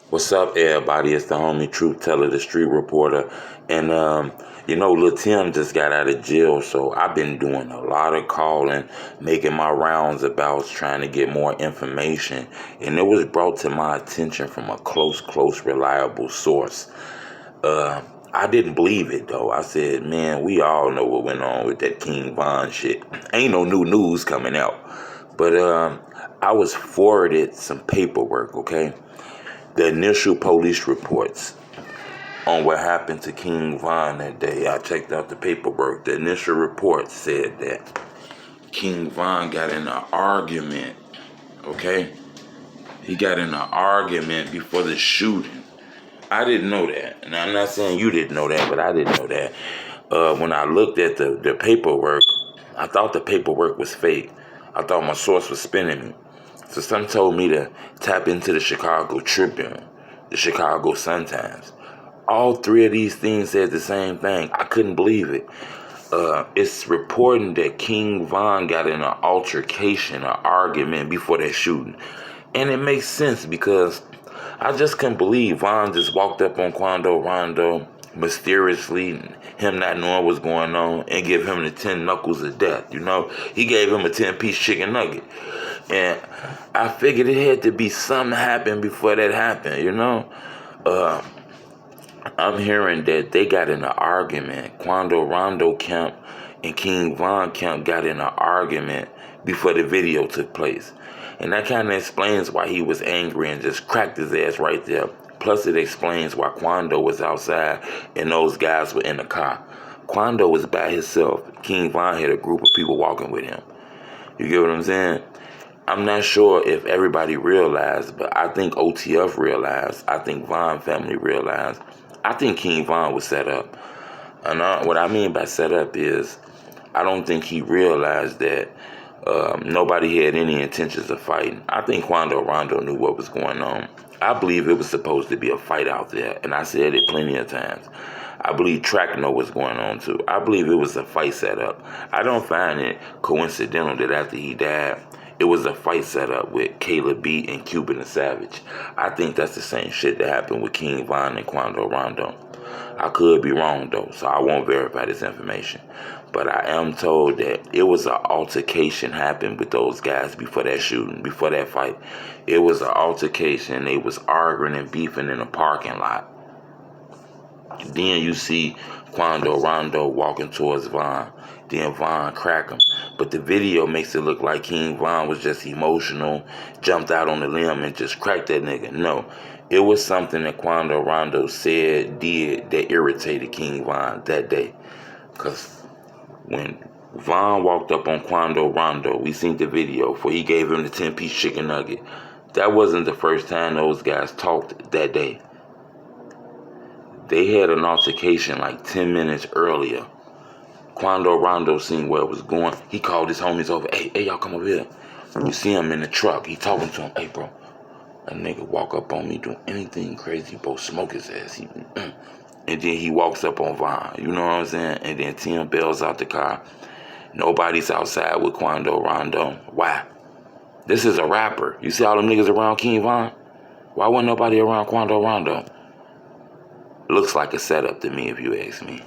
What's up, everybody? It's the homie Truth Teller, the street reporter. And, Lil Tim just got out of jail, so I've been doing a lot of calling, making my rounds about trying to get more information. And it was brought to my attention from a close, reliable source. I didn't believe it, though. I said, man, we all know what went on with that King Von shit. Ain't no new news coming out. But I was forwarded some paperwork, okay? The initial police reports on what happened to King Von that day. I checked out the paperwork. The initial report said that King Von got in an argument, okay? He got in an argument before the shooting. I didn't know that. And I'm not saying you didn't know that, but I didn't know that. When I looked at the paperwork, I thought the paperwork was fake. I thought my source was spinning me. So some told me to tap into the Chicago Tribune, the Chicago Sun-Times. All three of these things said the same thing. I couldn't believe it. It's reporting that King Von got in an altercation, an argument before that shooting. And it makes sense because I just couldn't believe Von just walked up on Quando Rondo mysteriously, him not knowing what's going on, and give him the 10 knuckles of death. He gave him a 10-piece chicken nugget. And I figured it had to be something happened before that happened, I'm hearing that they got in an argument. Quando Rondo camp and King Von camp got in an argument before the video took place. And that kind of explains why he was angry and just cracked his ass right there. Plus it explains why Quando was outside and those guys were in the car. Quando was by himself. King Von had a group of people walking with him. You get what I'm saying? I'm not sure if everybody realized, but I think OTF realized. I think Von family realized. I think King Von was set up. And what I mean by set up is I don't think he realized that nobody had any intentions of fighting. I think Quando Rondo knew what was going on. I believe it was supposed to be a fight out there, and I said it plenty of times. I believe Track know what's going on too. I believe it was a fight set up. I don't find it coincidental that after he died, it was a fight set up with Caleb B and Cuban and Savage. I think that's the same shit that happened with King Von and Quando Rondo. I could be wrong though, so I won't verify this information. But I am told that it was an altercation happened with those guys before that shooting, before that fight. It was an altercation. They was arguing and beefing in a parking lot. Then you see Quando Rondo walking towards Von. Then Von crack him. But the video makes it look like King Von was just emotional, jumped out on the limb and just cracked that nigga. No, it was something that Quando Rondo said, did, that irritated King Von that day. Because when Von walked up on Quando Rondo, we seen the video before he gave him the 10-piece chicken nugget. That wasn't the first time those guys talked that day. They had an altercation like 10 minutes earlier. Quando Rondo seen where it was going. He called his homies over. Hey, y'all come over here. You see him in the truck. He talking to him. Hey, bro. A nigga walk up on me doing anything crazy, bro. Smoke his ass. And then he walks up on Von. You know what I'm saying? And then Tim bails out the car. Nobody's outside with Quando Rondo. Why? This is a rapper. You see all them niggas around King Von? Why wasn't nobody around Quando Rondo? Looks like a setup to me, if you ask me.